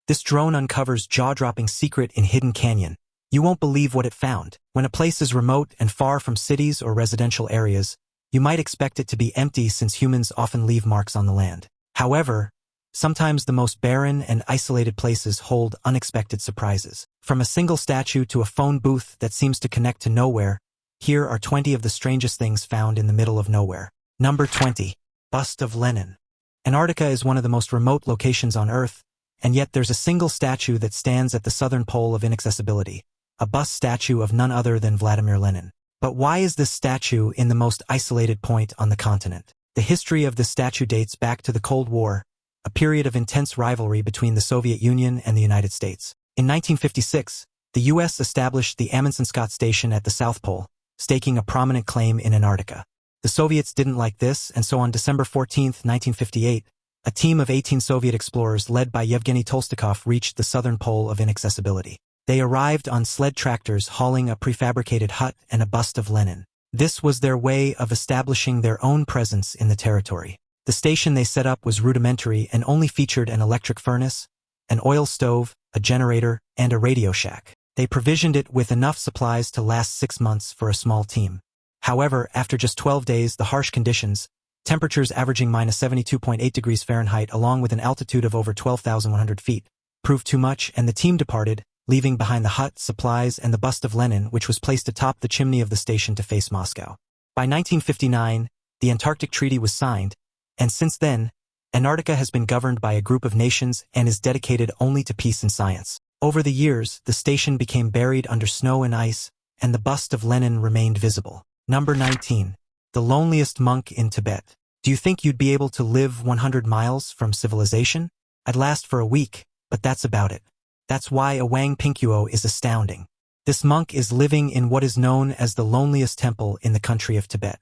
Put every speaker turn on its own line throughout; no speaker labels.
This drone uncovers jaw-dropping secret in hidden canyon. You won't believe what it found. When a place is remote and far from cities or residential areas, you might expect it to be empty since humans often leave marks on the land. However, sometimes the most barren and isolated places hold unexpected surprises. From a single statue to a phone booth that seems to connect to nowhere, here are 20 of the strangest things found in the middle of nowhere. Number 20. Bust of Lenin. Antarctica is one of the most remote locations on Earth, and yet there's a single statue that stands at the southern pole of inaccessibility, a bust statue of none other than Vladimir Lenin. But why is this statue in the most isolated point on the continent? The history of this statue dates back to the Cold War, a period of intense rivalry between the Soviet Union and the United States. In 1956, the U.S. established the Amundsen Scott Station at the South Pole, staking a prominent claim in Antarctica. The Soviets didn't like this, and so on December 14, 1958, a team of 18 Soviet explorers led by Yevgeny Tolstakov reached the southern pole of inaccessibility. They arrived on sled tractors hauling a prefabricated hut and a bust of Lenin. This was their way of establishing their own presence in the territory. The station they set up was rudimentary and only featured an electric furnace, an oil stove, a generator, and a radio shack. They provisioned it with enough supplies to last 6 months for a small team. However, after just 12 days, the harsh conditions, temperatures averaging -72.8 degrees Fahrenheit along with an altitude of over 12,100 feet, proved too much, and the team departed, leaving behind the hut, supplies, and the bust of Lenin, which was placed atop the chimney of the station to face Moscow. By 1959, the Antarctic Treaty was signed, and since then, Antarctica has been governed by a group of nations and is dedicated only to peace and science. Over the years, the station became buried under snow and ice, and the bust of Lenin remained visible. Number 19. The loneliest monk in Tibet. Do you think you'd be able to live 100 miles from civilization? I'd last for a week, but that's about it. That's why Awang Pinkyo is astounding. This monk is living in what is known as the loneliest temple in the country of Tibet.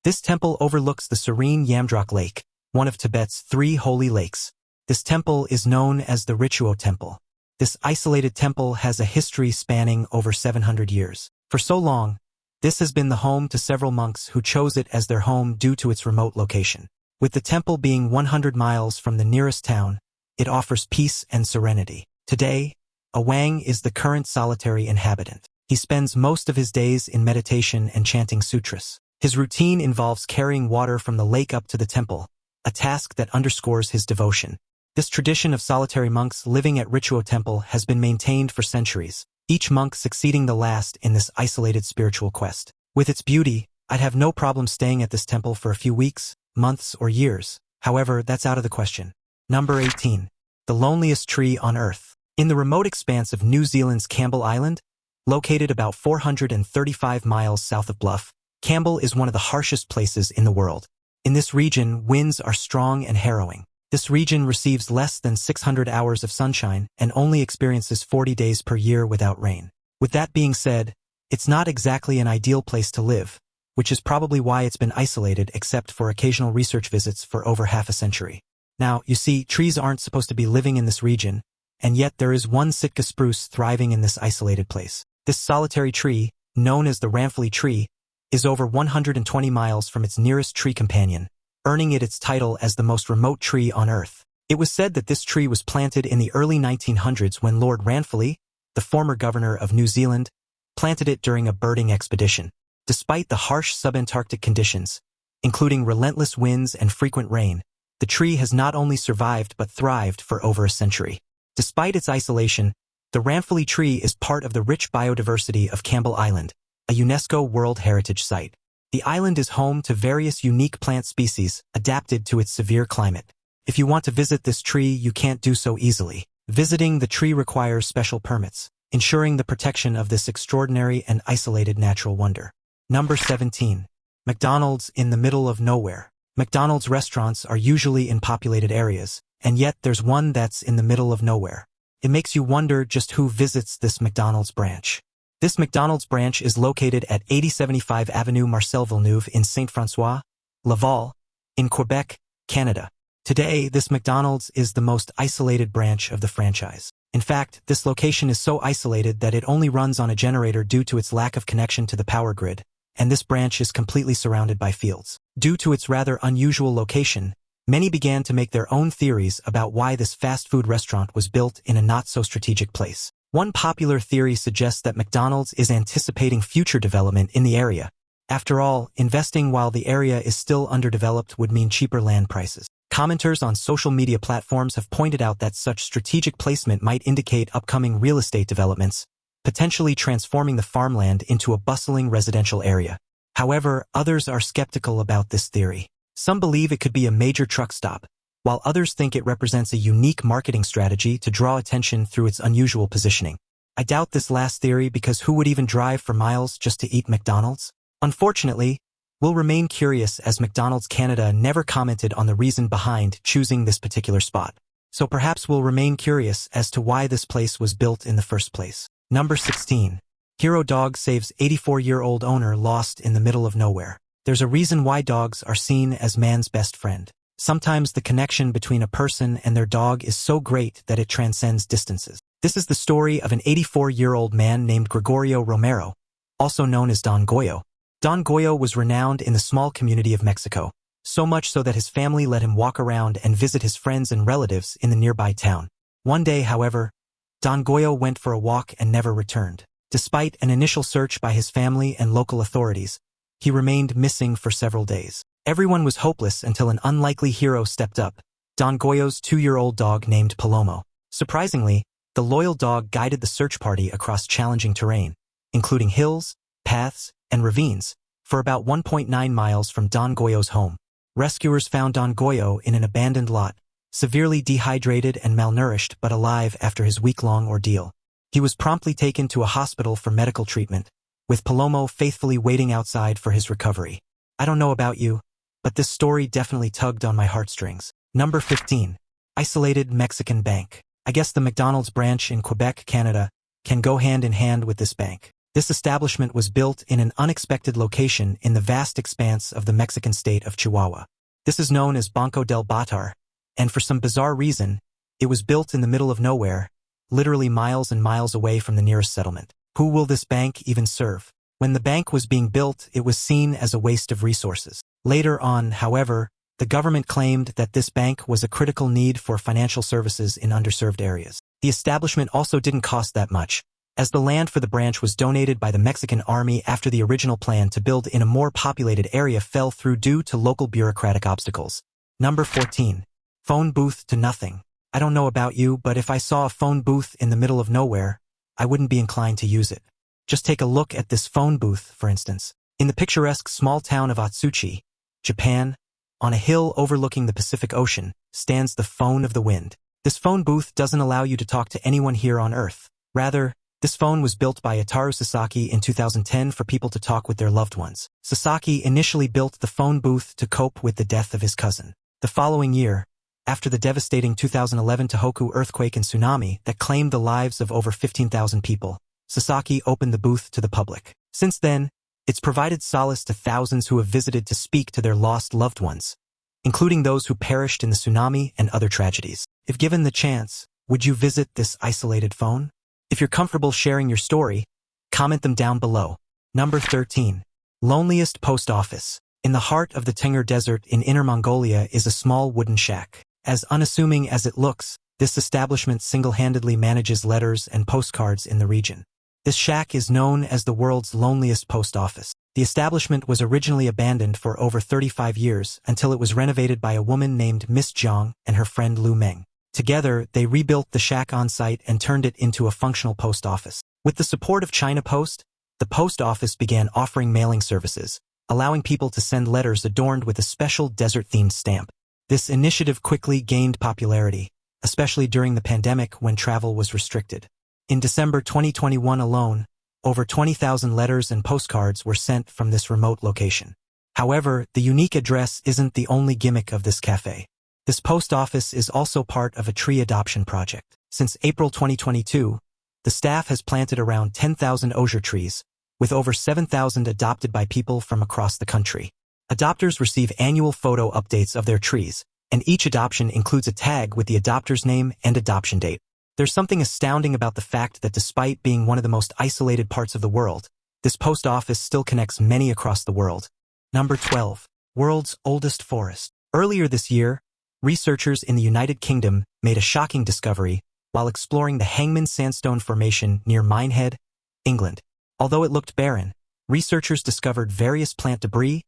This temple overlooks the serene Yamdrok Lake, one of Tibet's 3 holy lakes. This temple is known as the Rituo Temple. This isolated temple has a history spanning over 700 years. For so long, this has been the home to several monks who chose it as their home due to its remote location. With the temple being 100 miles from the nearest town, it offers peace and serenity. Today, Awang is the current solitary inhabitant. He spends most of his days in meditation and chanting sutras. His routine involves carrying water from the lake up to the temple, a task that underscores his devotion. This tradition of solitary monks living at Rituo Temple has been maintained for centuries, each monk succeeding the last in this isolated spiritual quest. With its beauty, I'd have no problem staying at this temple for a few weeks, months, or years. However, that's out of the question. Number 18. The loneliest tree on Earth. In the remote expanse of New Zealand's Campbell Island, located about 435 miles south of Bluff, Campbell is one of the harshest places in the world. In this region, winds are strong and harrowing. This region receives less than 600 hours of sunshine and only experiences 40 days per year without rain. With that being said, it's not exactly an ideal place to live, which is probably why it's been isolated except for occasional research visits for over half a century. Now, you see, trees aren't supposed to be living in this region, and yet there is one Sitka spruce thriving in this isolated place. This solitary tree, known as the Ramphele tree, is over 120 miles from its nearest tree companion, earning it its title as the most remote tree on Earth. It was said that this tree was planted in the early 1900s when Lord Ranfurly, the former governor of New Zealand, planted it during a birding expedition. Despite the harsh subantarctic conditions, including relentless winds and frequent rain, the tree has not only survived but thrived for over a century. Despite its isolation, the Ramphele tree is part of the rich biodiversity of Campbell Island, a UNESCO World Heritage Site. The island is home to various unique plant species adapted to its severe climate. If you want to visit this tree, you can't do so easily. Visiting the tree requires special permits, ensuring the protection of this extraordinary and isolated natural wonder. Number 17. McDonald's in the middle of nowhere. McDonald's restaurants are usually in populated areas, and yet there's one that's in the middle of nowhere. It makes you wonder just who visits this McDonald's branch. This McDonald's branch is located at 8075 Avenue Marcel Villeneuve in Saint-François, Laval, in Quebec, Canada. Today, this McDonald's is the most isolated branch of the franchise. In fact, this location is so isolated that it only runs on a generator due to its lack of connection to the power grid, and this branch is completely surrounded by fields. Due to its rather unusual location, Many began to make their own theories about why this fast food restaurant was built in a not-so-strategic place. One popular theory suggests that McDonald's is anticipating future development in the area. After all, investing while the area is still underdeveloped would mean cheaper land prices. Commenters on social media platforms have pointed out that such strategic placement might indicate upcoming real estate developments, potentially transforming the farmland into a bustling residential area. However, others are skeptical about this theory. Some believe it could be a major truck stop, while others think it represents a unique marketing strategy to draw attention through its unusual positioning. I doubt this last theory because who would even drive for miles just to eat McDonald's? Unfortunately, we'll remain curious as McDonald's Canada never commented on the reason behind choosing this particular spot. So perhaps we'll remain curious as to why this place was built in the first place. Number 16. Hero dog saves 84-year-old owner lost in the middle of nowhere. There's a reason why dogs are seen as man's best friend. Sometimes the connection between a person and their dog is so great that it transcends distances. This is the story of an 84-year-old man named Gregorio Romero, also known as Don Goyo. Don Goyo was renowned in the small community of Mexico, so much so that his family let him walk around and visit his friends and relatives in the nearby town. One day, however, Don Goyo went for a walk and never returned. Despite an initial search by his family and local authorities, he remained missing for several days. Everyone was hopeless until an unlikely hero stepped up, Don Goyo's 2-year-old dog named Palomo. Surprisingly, the loyal dog guided the search party across challenging terrain, including hills, paths, and ravines, for about 1.9 miles from Don Goyo's home. Rescuers found Don Goyo in an abandoned lot, severely dehydrated and malnourished but alive after his week-long ordeal. He was promptly taken to a hospital for medical treatment, with Palomo faithfully waiting outside for his recovery. I don't know about you, but this story definitely tugged on my heartstrings. Number 15. Isolated Mexican Bank. I guess the McDonald's branch in Quebec, Canada, can go hand in hand with this bank. This establishment was built in an unexpected location in the vast expanse of the Mexican state of Chihuahua. This is known as Banco del Batar, and for some bizarre reason, it was built in the middle of nowhere, literally miles and miles away from the nearest settlement. Who will this bank even serve? When the bank was being built, it was seen as a waste of resources. Later on, however, the government claimed that this bank was a critical need for financial services in underserved areas. The establishment also didn't cost that much, as the land for the branch was donated by the Mexican army after the original plan to build in a more populated area fell through due to local bureaucratic obstacles. Number 14. Phone booth to nothing. I don't know about you, but if I saw a phone booth in the middle of nowhere, I wouldn't be inclined to use it. Just take a look at this phone booth, for instance. In the picturesque small town of Atsuchi, Japan, on a hill overlooking the Pacific Ocean, stands the phone of the wind. This phone booth doesn't allow you to talk to anyone here on Earth. Rather, this phone was built by Ataru Sasaki in 2010 for people to talk with their loved ones. Sasaki initially built the phone booth to cope with the death of his cousin. The following year, after the devastating 2011 Tohoku earthquake and tsunami that claimed the lives of over 15,000 people, Sasaki opened the booth to the public. Since then, it's provided solace to thousands who have visited to speak to their lost loved ones, including those who perished in the tsunami and other tragedies. If given the chance, would you visit this isolated phone? If you're comfortable sharing your story, comment them down below. Number 13. Loneliest Post Office. In the heart of the Tengger Desert in Inner Mongolia is a small wooden shack. As unassuming as it looks, this establishment single-handedly manages letters and postcards in the region. This shack is known as the world's loneliest post office. The establishment was originally abandoned for over 35 years until it was renovated by a woman named Miss Jiang and her friend Lu Meng. Together, they rebuilt the shack on site and turned it into a functional post office. With the support of China Post, the post office began offering mailing services, allowing people to send letters adorned with a special desert-themed stamp. This initiative quickly gained popularity, especially during the pandemic when travel was restricted. In December 2021 alone, over 20,000 letters and postcards were sent from this remote location. However, the unique address isn't the only gimmick of this cafe. This post office is also part of a tree adoption project. Since April 2022, the staff has planted around 10,000 osier trees, with over 7,000 adopted by people from across the country. Adopters receive annual photo updates of their trees, and each adoption includes a tag with the adopter's name and adoption date. There's something astounding about the fact that despite being one of the most isolated parts of the world, this post office still connects many across the world. Number 12. World's Oldest Forest. Earlier this year, researchers in the United Kingdom made a shocking discovery while exploring the Hangman Sandstone Formation near Minehead, England. Although it looked barren, researchers discovered various plant debris,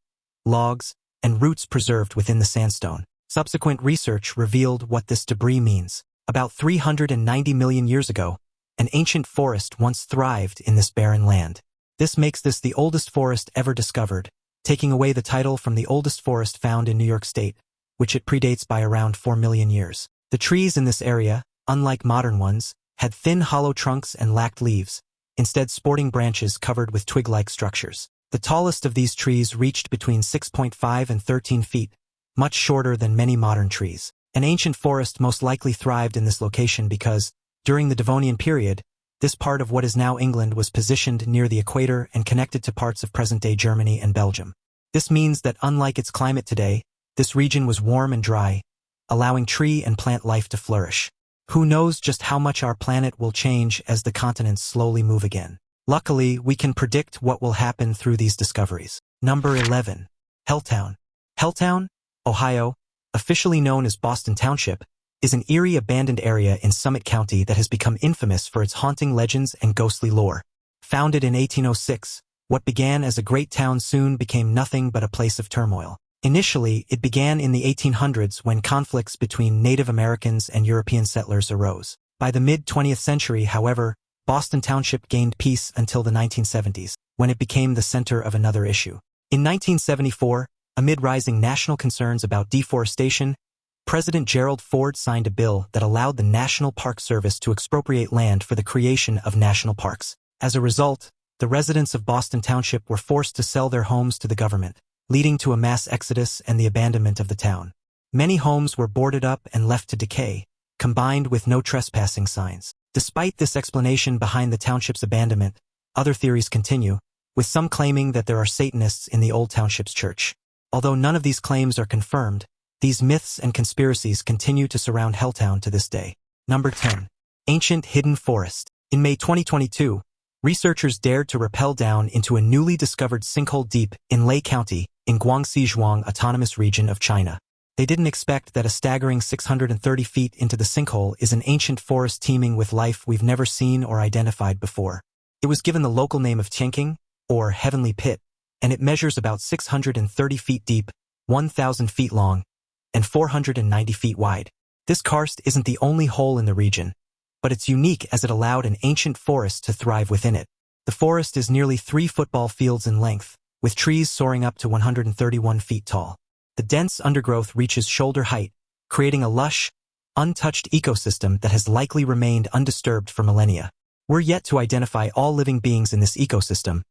logs, and roots preserved within the sandstone. Subsequent research revealed what this debris means. About 390 million years ago, an ancient forest once thrived in this barren land. This makes this the oldest forest ever discovered, taking away the title from the oldest forest found in New York State, which it predates by around 4 million years. The trees in this area, unlike modern ones, had thin hollow trunks and lacked leaves, instead sporting branches covered with twig-like structures. The tallest of these trees reached between 6.5 and 13 feet, much shorter than many modern trees. An ancient forest most likely thrived in this location because, during the Devonian period, this part of what is now England was positioned near the equator and connected to parts of present-day Germany and Belgium. This means that unlike its climate today, this region was warm and dry, allowing tree and plant life to flourish. Who knows just how much our planet will change as the continents slowly move again. Luckily, we can predict what will happen through these discoveries. Number 11. Helltown. Helltown, Ohio, officially known as Boston Township, is an eerie abandoned area in Summit County that has become infamous for its haunting legends and ghostly lore. Founded in 1806, what began as a great town soon became nothing but a place of turmoil. Initially, it began in the 1800s when conflicts between Native Americans and European settlers arose. By the mid-20th century, however, Boston Township gained peace until the 1970s, when it became the center of another issue. In 1974, amid rising national concerns about deforestation, President Gerald Ford signed a bill that allowed the National Park Service to expropriate land for the creation of national parks. As a result, the residents of Boston Township were forced to sell their homes to the government, leading to a mass exodus and the abandonment of the town. Many homes were boarded up and left to decay, combined with no trespassing signs. Despite this explanation behind the township's abandonment, other theories continue, with some claiming that there are Satanists in the old township's church. Although none of these claims are confirmed, these myths and conspiracies continue to surround Helltown to this day. Number 10. Ancient Hidden Forest. In May 2022, researchers dared to rappel down into a newly discovered sinkhole deep in Leh County in Guangxi Zhuang Autonomous Region of China. They didn't expect that a staggering 630 feet into the sinkhole is an ancient forest teeming with life we've never seen or identified before. It was given the local name of Tianqing, or Heavenly Pit, and it measures about 630 feet deep, 1,000 feet long, and 490 feet wide. This karst isn't the only hole in the region, but it's unique as it allowed an ancient forest to thrive within it. The forest is nearly 3 football fields in length, with trees soaring up to 131 feet tall. The dense undergrowth reaches shoulder height, creating a lush, untouched ecosystem that has likely remained undisturbed for millennia. We're yet to identify all living beings in this ecosystem,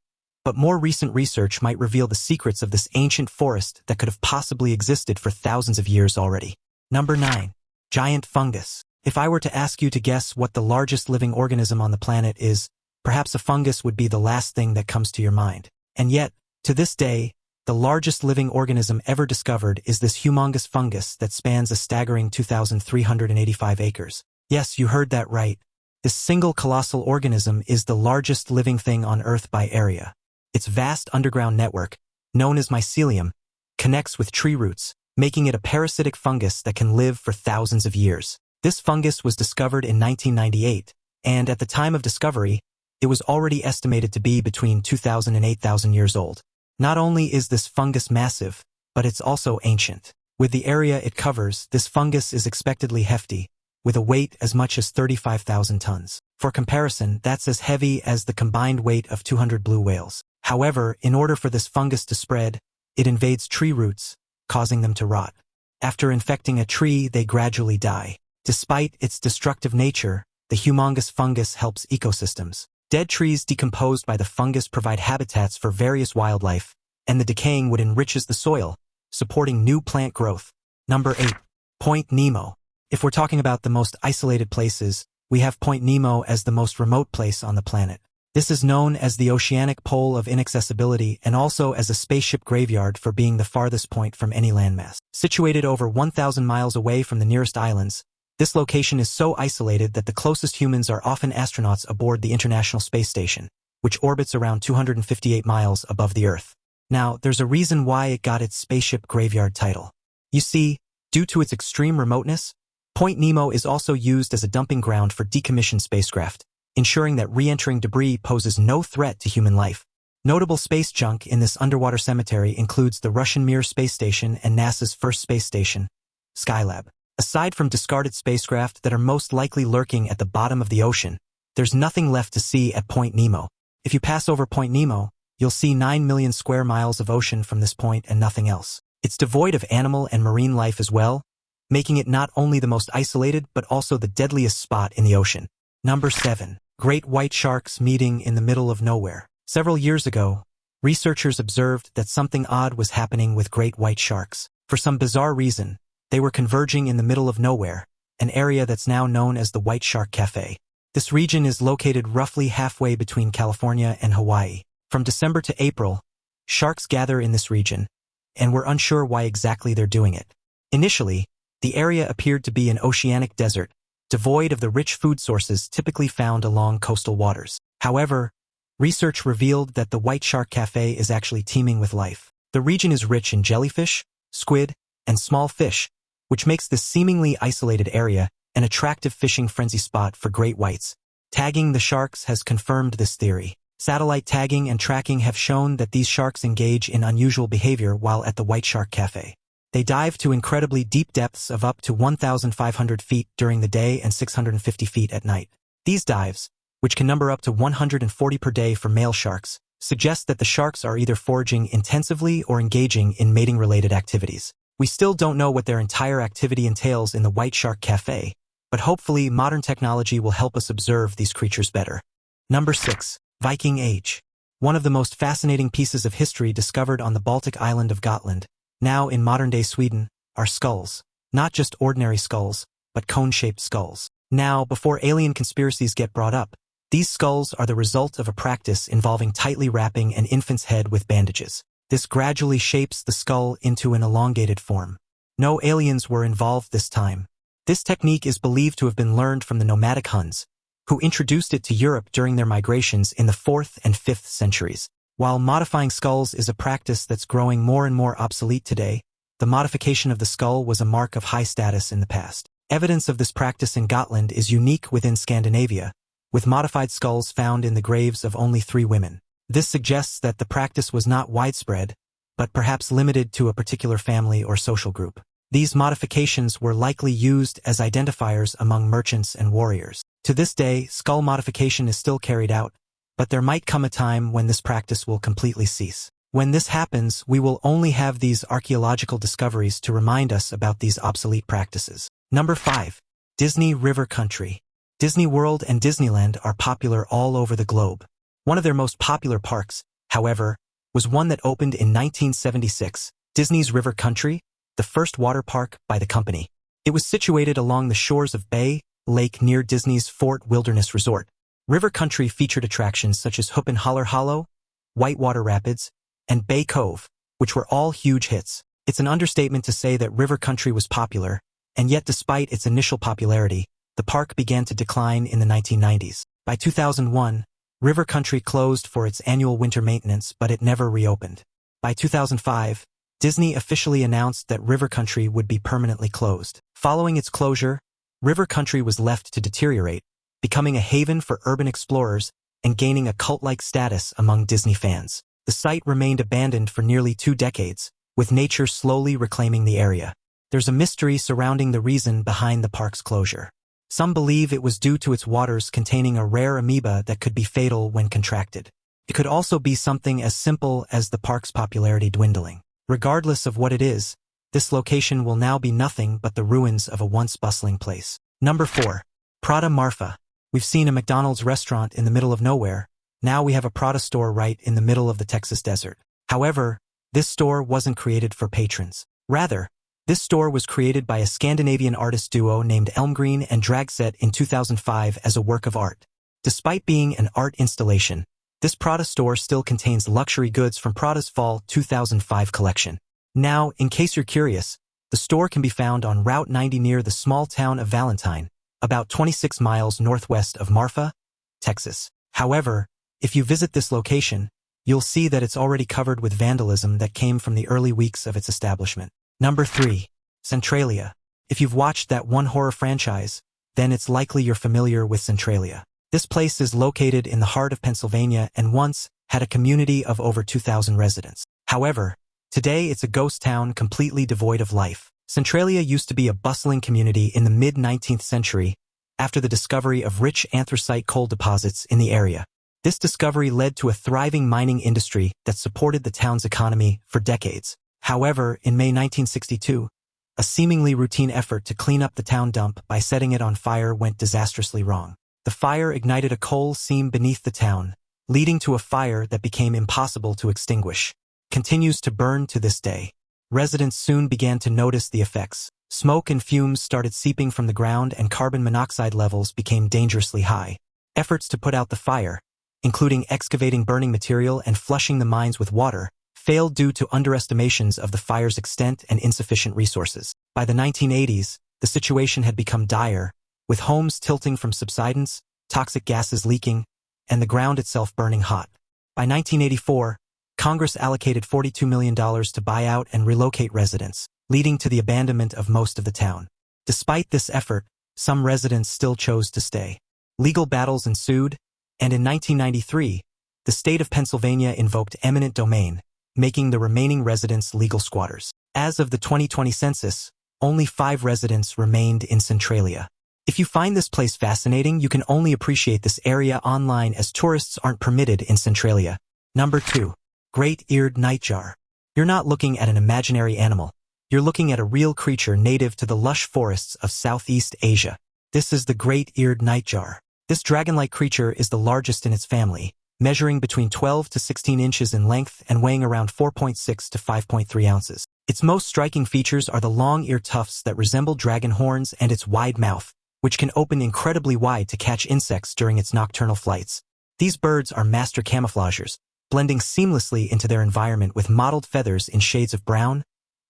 but more recent research might reveal the secrets of this ancient forest that could have possibly existed for thousands of years already. Number 9. Giant fungus. If I were to ask you to guess what the largest living organism on the planet is, perhaps a fungus would be the last thing that comes to your mind. And yet, to this day, the largest living organism ever discovered is this humongous fungus that spans a staggering 2,385 acres. Yes, you heard that right. This single colossal organism is the largest living thing on Earth by area. Its vast underground network, known as mycelium, connects with tree roots, making it a parasitic fungus that can live for thousands of years. This fungus was discovered in 1998, and at the time of discovery, it was already estimated to be between 2,000 and 8,000 years old. Not only is this fungus massive, but it's also ancient. With the area it covers, this fungus is expectedly hefty, with a weight as much as 35,000 tons. For comparison, that's as heavy as the combined weight of 200 blue whales. However, in order for this fungus to spread, it invades tree roots, causing them to rot. After infecting a tree, they gradually die. Despite its destructive nature, the humongous fungus helps ecosystems. Dead trees decomposed by the fungus provide habitats for various wildlife, and the decaying wood enriches the soil, supporting new plant growth. Number 8. Point Nemo. If we're talking about the most isolated places, we have Point Nemo as the most remote place on the planet. This is known as the oceanic pole of inaccessibility and also as a spaceship graveyard for being the farthest point from any landmass. Situated over 1,000 miles away from the nearest islands, this location is so isolated that the closest humans are often astronauts aboard the International Space Station, which orbits around 258 miles above the Earth. Now, there's a reason why it got its spaceship graveyard title. You see, Due to its extreme remoteness, Point Nemo is also used as a dumping ground for decommissioned spacecraft, ensuring that re-entering debris poses no threat to human life. Notable space junk in this underwater cemetery includes the Russian Mir space station and NASA's first space station, Skylab. Aside from discarded spacecraft that are most likely lurking at the bottom of the ocean, there's nothing left to see at Point Nemo. If you pass over Point Nemo, you'll see 9 million square miles of ocean from this point and nothing else. It's devoid of animal and marine life as well, making it not only the most isolated but also the deadliest spot in the ocean. Number 7. Great white sharks meeting in the middle of nowhere. Several years ago, researchers observed that something odd was happening with great white sharks. For some bizarre reason, they were converging in the middle of nowhere, an area that's now known as the White Shark Cafe. This region is located roughly halfway between California and Hawaii. From December to April, sharks gather in this region, and we're unsure why exactly they're doing it. Initially, the area appeared to be an oceanic desert, devoid of the rich food sources typically found along coastal waters. However, research revealed that the White Shark Cafe is actually teeming with life. The region is rich in jellyfish, squid, and small fish, which makes this seemingly isolated area an attractive fishing frenzy spot for great whites. Tagging the sharks has confirmed this theory. Satellite tagging and tracking have shown that these sharks engage in unusual behavior while at the White Shark Cafe. They dive to incredibly deep depths of up to 1,500 feet during the day and 650 feet at night. These dives, which can number up to 140 per day for male sharks, suggest that the sharks are either foraging intensively or engaging in mating-related activities. We still don't know what their entire activity entails in the White Shark Cafe, but hopefully modern technology will help us observe these creatures better. Number 6. Viking AG. One of the most fascinating pieces of history discovered on the Baltic island of Gotland, now in modern-day Sweden, are skulls. Not just ordinary skulls, but cone-shaped skulls. Now, before alien conspiracies get brought up, these skulls are the result of a practice involving tightly wrapping an infant's head with bandages. This gradually shapes the skull into an elongated form. No aliens were involved this time. This technique is believed to have been learned from the nomadic Huns, who introduced it to Europe during their migrations in the 4th and 5th centuries. While modifying skulls is a practice that's growing more and more obsolete today, the modification of the skull was a mark of high status in the past. Evidence of this practice in Gotland is unique within Scandinavia, with modified skulls found in the graves of only 3 women. This suggests that the practice was not widespread, but perhaps limited to a particular family or social group. These modifications were likely used as identifiers among merchants and warriors. To this day, skull modification is still carried out, but there might come a time when this practice will completely cease. When this happens, we will only have these archaeological discoveries to remind us about these obsolete practices. Number 5. Disney River Country. Disney World and Disneyland are popular all over the globe. One of their most popular parks, however, was one that opened in 1976, Disney's River Country, the first water park by the company. It was situated along the shores of Bay Lake near Disney's Fort Wilderness Resort. River Country featured attractions such as Hoop and Holler Hollow, Whitewater Rapids, and Bay Cove, which were all huge hits. It's an understatement to say that River Country was popular, and yet despite its initial popularity, the park began to decline in the 1990s. By 2001, River Country closed for its annual winter maintenance, but it never reopened. By 2005, Disney officially announced that River Country would be permanently closed. Following its closure, River Country was left to deteriorate, becoming a haven for urban explorers and gaining a cult-like status among Disney fans. The site remained abandoned for nearly 2 decades, with nature slowly reclaiming the area. There's a mystery surrounding the reason behind the park's closure. Some believe it was due to its waters containing a rare amoeba that could be fatal when contracted. It could also be something as simple as the park's popularity dwindling. Regardless of what it is, this location will now be nothing but the ruins of a once bustling place. Number 4. Prada Marfa. We've seen a McDonald's restaurant in the middle of nowhere. Now we have a Prada store right in the middle of the Texas desert. However, this store wasn't created for patrons. Rather, this store was created by a Scandinavian artist duo named Elmgreen and Dragset in 2005 as a work of art. Despite being an art installation, this Prada store still contains luxury goods from Prada's Fall 2005 collection. Now, in case you're curious, the store can be found on Route 90 near the small town of Valentine, about 26 miles northwest of Marfa, Texas. However, if you visit this location, you'll see that it's already covered with vandalism that came from the early weeks of its establishment. Number 3. Centralia. If you've watched that one horror franchise, then it's likely you're familiar with Centralia. This place is located in the heart of Pennsylvania and once had a community of over 2,000 residents. However, today it's a ghost town completely devoid of life. Centralia used to be a bustling community in the mid-19th century after the discovery of rich anthracite coal deposits in the area. This discovery led to a thriving mining industry that supported the town's economy for decades. However, in May 1962, a seemingly routine effort to clean up the town dump by setting it on fire went disastrously wrong. The fire ignited a coal seam beneath the town, leading to a fire that became impossible to extinguish. Continues to burn to this day. Residents soon began to notice the effects. Smoke and fumes started seeping from the ground and carbon monoxide levels became dangerously high. Efforts to put out the fire, including excavating burning material and flushing the mines with water, failed due to underestimations of the fire's extent and insufficient resources. By the 1980s, the situation had become dire, with homes tilting from subsidence, toxic gases leaking, and the ground itself burning hot. By 1984, Congress allocated $42 million to buy out and relocate residents, leading to the abandonment of most of the town. Despite this effort, some residents still chose to stay. Legal battles ensued, and in 1993, the state of Pennsylvania invoked eminent domain, making the remaining residents legal squatters. As of the 2020 census, only 5 residents remained in Centralia. If you find this place fascinating, you can only appreciate this area online as tourists aren't permitted in Centralia. Number 2. Great-eared nightjar. You're not looking at an imaginary animal. You're looking at a real creature native to the lush forests of Southeast Asia. This is the great-eared nightjar. This dragon-like creature is the largest in its family, measuring between 12 to 16 inches in length and weighing around 4.6 to 5.3 ounces. Its most striking features are the long ear tufts that resemble dragon horns and its wide mouth, which can open incredibly wide to catch insects during its nocturnal flights. These birds are master camouflagers, blending seamlessly into their environment with mottled feathers in shades of brown,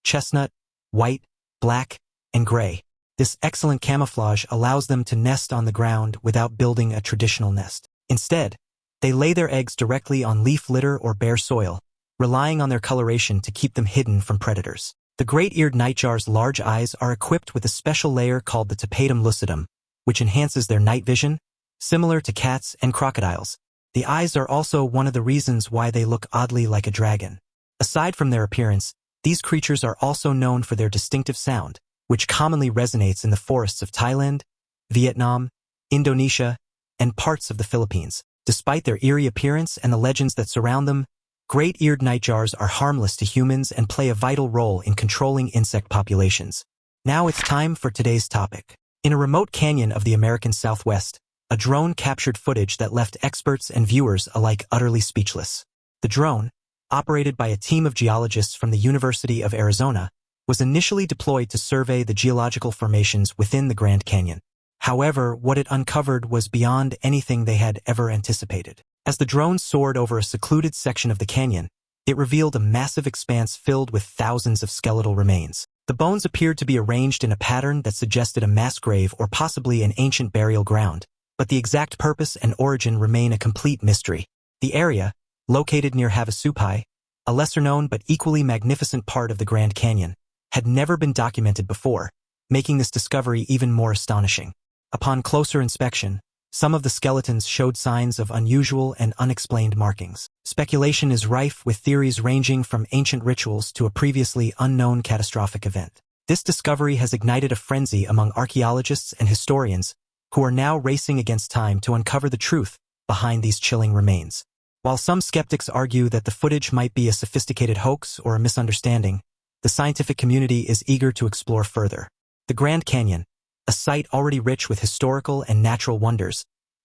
chestnut, white, black, and gray. This excellent camouflage allows them to nest on the ground without building a traditional nest. Instead, they lay their eggs directly on leaf litter or bare soil, relying on their coloration to keep them hidden from predators. The great-eared nightjar's large eyes are equipped with a special layer called the tapetum lucidum, which enhances their night vision, similar to cats and crocodiles. The eyes are also one of the reasons why they look oddly like a dragon. Aside from their appearance, these creatures are also known for their distinctive sound, which commonly resonates in the forests of Thailand, Vietnam, Indonesia, and parts of the Philippines. Despite their eerie appearance and the legends that surround them, great-eared nightjars are harmless to humans and play a vital role in controlling insect populations. Now it's time for today's topic. In a remote canyon of the American Southwest, a drone captured footage that left experts and viewers alike utterly speechless. The drone, operated by a team of geologists from the University of Arizona, was initially deployed to survey the geological formations within the Grand Canyon. However, what it uncovered was beyond anything they had ever anticipated. As the drone soared over a secluded section of the canyon, it revealed a massive expanse filled with thousands of skeletal remains. The bones appeared to be arranged in a pattern that suggested a mass grave or possibly an ancient burial ground, but the exact purpose and origin remain a complete mystery. The area, located near Havasupai, a lesser-known but equally magnificent part of the Grand Canyon, had never been documented before, making this discovery even more astonishing. Upon closer inspection, some of the skeletons showed signs of unusual and unexplained markings. Speculation is rife with theories ranging from ancient rituals to a previously unknown catastrophic event. This discovery has ignited a frenzy among archaeologists and historians who are now racing against time to uncover the truth behind these chilling remains. While some skeptics argue that the footage might be a sophisticated hoax or a misunderstanding, the scientific community is eager to explore further. The Grand Canyon, a site already rich with historical and natural wonders,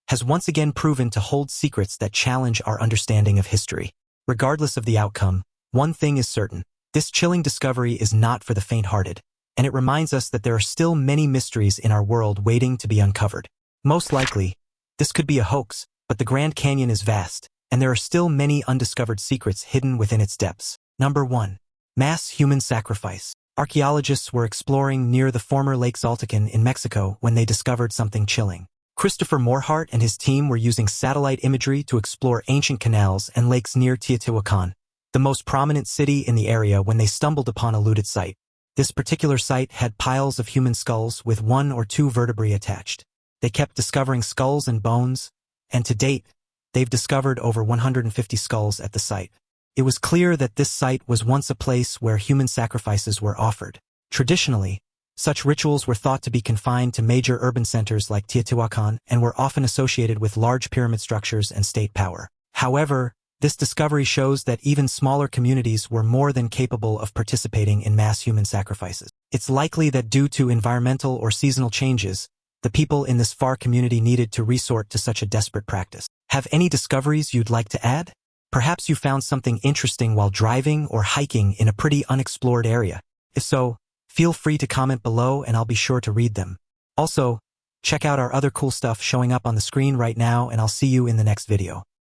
has once again proven to hold secrets that challenge our understanding of history. Regardless of the outcome, one thing is certain: this chilling discovery is not for the faint-hearted, and it reminds us that there are still many mysteries in our world waiting to be uncovered. Most likely, this could be a hoax, but the Grand Canyon is vast, and there are still many undiscovered secrets hidden within its depths. Number 1. Mass human sacrifice. Archaeologists were exploring near the former Lake Zaltican in Mexico when they discovered something chilling. Christopher Morhart and his team were using satellite imagery to explore ancient canals and lakes near Teotihuacan, the most prominent city in the area, when they stumbled upon a looted site. This particular site had piles of human skulls with 1 or 2 vertebrae attached. They kept discovering skulls and bones, and to date, they've discovered over 150 skulls at the site. It was clear that this site was once a place where human sacrifices were offered. Traditionally, such rituals were thought to be confined to major urban centers like Teotihuacan and were often associated with large pyramid structures and state power. However, this discovery shows that even smaller communities were more than capable of participating in mass human sacrifices. It's likely that due to environmental or seasonal changes, the people in this far community needed to resort to such a desperate practice. Have any discoveries you'd like to add? Perhaps you found something interesting while driving or hiking in a pretty unexplored area. If so, feel free to comment below and I'll be sure to read them. Also, check out our other cool stuff showing up on the screen right now and I'll see you in the next video.